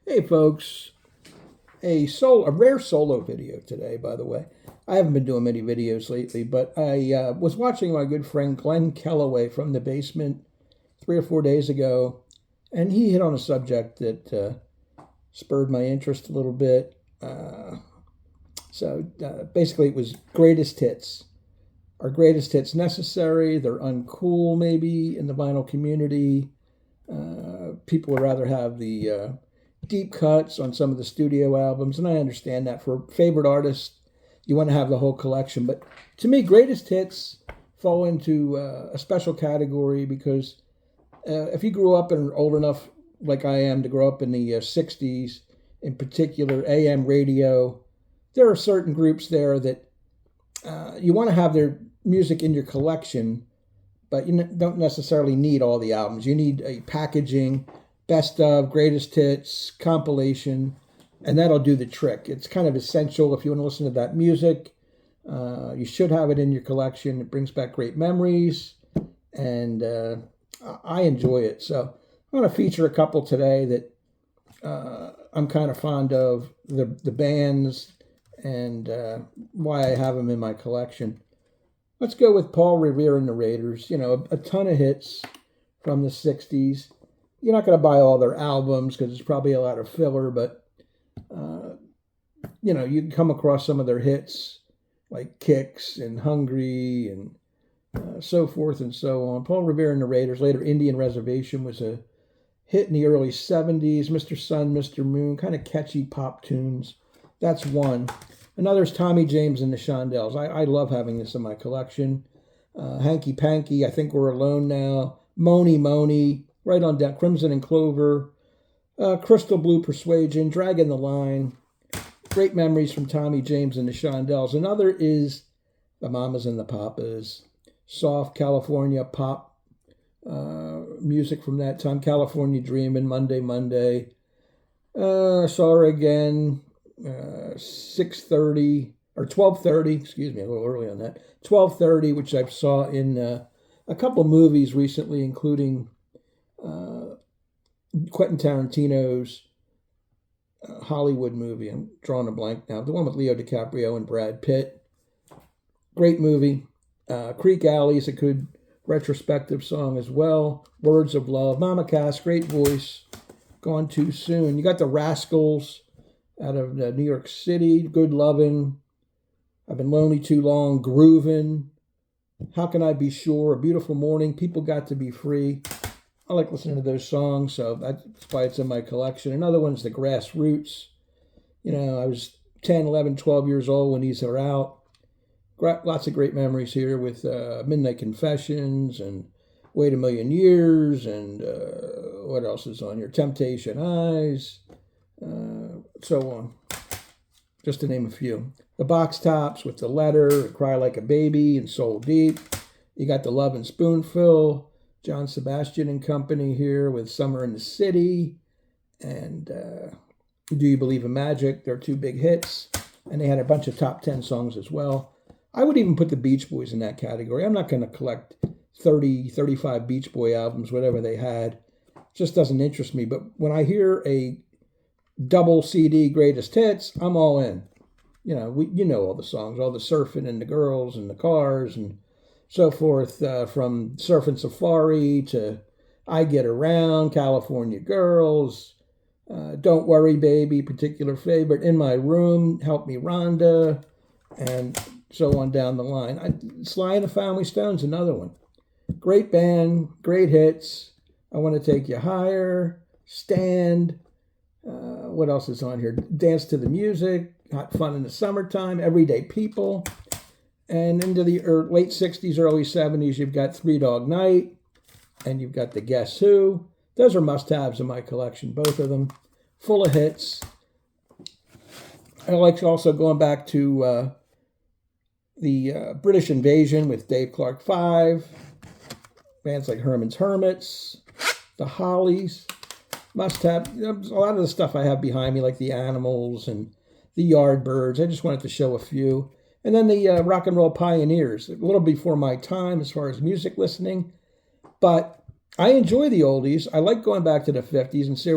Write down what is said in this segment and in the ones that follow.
Hey folks, a rare solo video today, by the way. I haven't been doing many videos lately, but I was watching my good friend Glenn Kellaway from the basement 3 or 4 days ago, and he hit on a subject that spurred my interest a little bit. Basically, it was greatest hits. Are greatest hits necessary? They're uncool, maybe, in the vinyl community. People would rather have the deep cuts on some of the studio albums, and I understand that for favorite artists, you want to have the whole collection. But to me, greatest hits fall into a special category because if you grew up and are old enough, like I am, to grow up in the 60s, in particular AM radio, there are certain groups there that you want to have their music in your collection, but you don't necessarily need all the albums. You need a packaging, best of, greatest hits, compilation, and that'll do the trick. It's kind of essential if you want to listen to that music. You should have it in your collection. It brings back great memories, and I enjoy it. So I'm going to feature a couple today that I'm kind of fond of, the bands, and why I have them in my collection. Let's go with Paul Revere and the Raiders. You know, a ton of hits from the 60s. You're not going to buy all their albums because it's probably a lot of filler, but, you can come across some of their hits like Kicks and Hungry and so forth and so on. Paul Revere and the Raiders, later Indian Reservation, was a hit in the early 70s. Mr. Sun, Mr. Moon, kind of catchy pop tunes. That's one. Another is Tommy James and the Shondells. I love having this in my collection. Hanky Panky, I Think We're Alone Now. Mony Mony, right on down. Crimson and Clover. Crystal Blue Persuasion. Dragging the Line. Great memories from Tommy James and the Shondells. Another is the Mamas and the Papas. Soft California pop music from that time. California Dreamin', Monday, Monday. Saw Her Again. 6:30 or 12:30, excuse me, a little early on that. 12:30, which I saw in a couple movies recently, including Quentin Tarantino's Hollywood movie. I'm drawing a blank now. The one with Leo DiCaprio and Brad Pitt. Great movie. Creek Alley is a good retrospective song as well. Words of Love. Mama Cass, great voice. Gone Too Soon. You got the Rascals out of New York City. Good Lovin'. I've Been Lonely Too Long. Groovin'. How Can I Be Sure? A Beautiful Morning. People Got to Be Free. I like listening to those songs, so that's why it's in my collection. Another one's the Grassroots. I was 10, 11, 12 years old when these are out. Lots of great memories here with Midnight Confessions and Wait a Million Years and what else is on here? Temptation Eyes. So on, just to name a few. The Box Tops with The Letter, Cry Like a Baby, and Soul Deep. You got the Love and Spoonful, John Sebastian and Company here with Summer in the City, and Do You Believe in Magic? They're two big hits, and they had a bunch of top 10 songs as well. I would even put the Beach Boys in that category. I'm not going to collect 30, 35 Beach Boy albums, whatever they had. It just doesn't interest me, but when I hear a double CD greatest hits, I'm all in. You know all the songs, all the surfing and the girls and the cars and so forth, from Surfing Safari to I Get Around, California Girls, Don't Worry Baby, particular favorite, In My Room, Help Me Rhonda, and so on down the line. Sly and the Family Stone's another one. Great band, great hits. I Want to Take You Higher, Stand. What else is on here? Dance to the Music, Hot Fun in the Summertime, Everyday People. And into the late 60s, early 70s, you've got Three Dog Night, and you've got the Guess Who. Those are must-haves in my collection, both of them. Full of hits. I like also going back to the British Invasion with Dave Clark 5. Bands like Herman's Hermits, the Hollies. Must have a lot of the stuff I have behind me, like the Animals and the Yardbirds. I just wanted to show a few. And then the Rock and Roll Pioneers, a little before my time as far as music listening, but I enjoy the oldies. I like going back to the 50s and see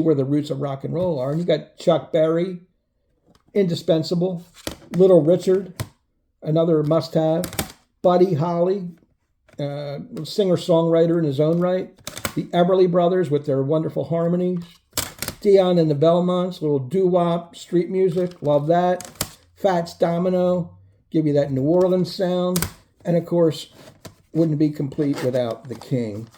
where the roots of rock and roll are. And you got Chuck Berry, indispensable. Little Richard, another must-have. Buddy Holly, singer-songwriter in his own right. The Everly Brothers with their wonderful harmonies. Dion and the Belmonts, little doo-wop, street music, love that. Fats Domino, give you that New Orleans sound. And of course, wouldn't be complete without the King.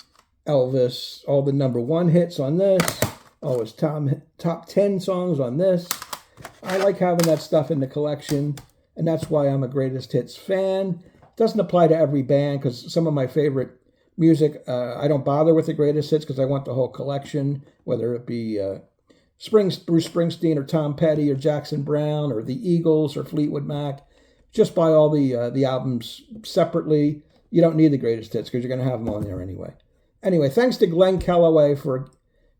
Elvis, all the #1 hits on this, all his top 10 songs on this. I like having that stuff in the collection, and that's why I'm a greatest hits fan. Doesn't apply to every band, because some of my favorite music, I don't bother with the greatest hits because I want the whole collection, whether it be Bruce Springsteen or Tom Petty or Jackson Browne or the Eagles or Fleetwood Mac. Just buy all the albums separately. You don't need the greatest hits because you're going to have them on there anyway. Anyway, thanks to Glenn Kellaway for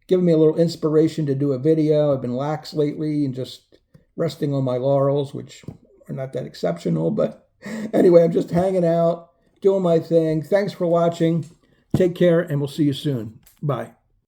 giving me a little inspiration to do a video. I've been lax lately and just resting on my laurels, which are not that exceptional. But anyway, I'm just hanging out, doing my thing. Thanks for watching. Take care, and we'll see you soon. Bye.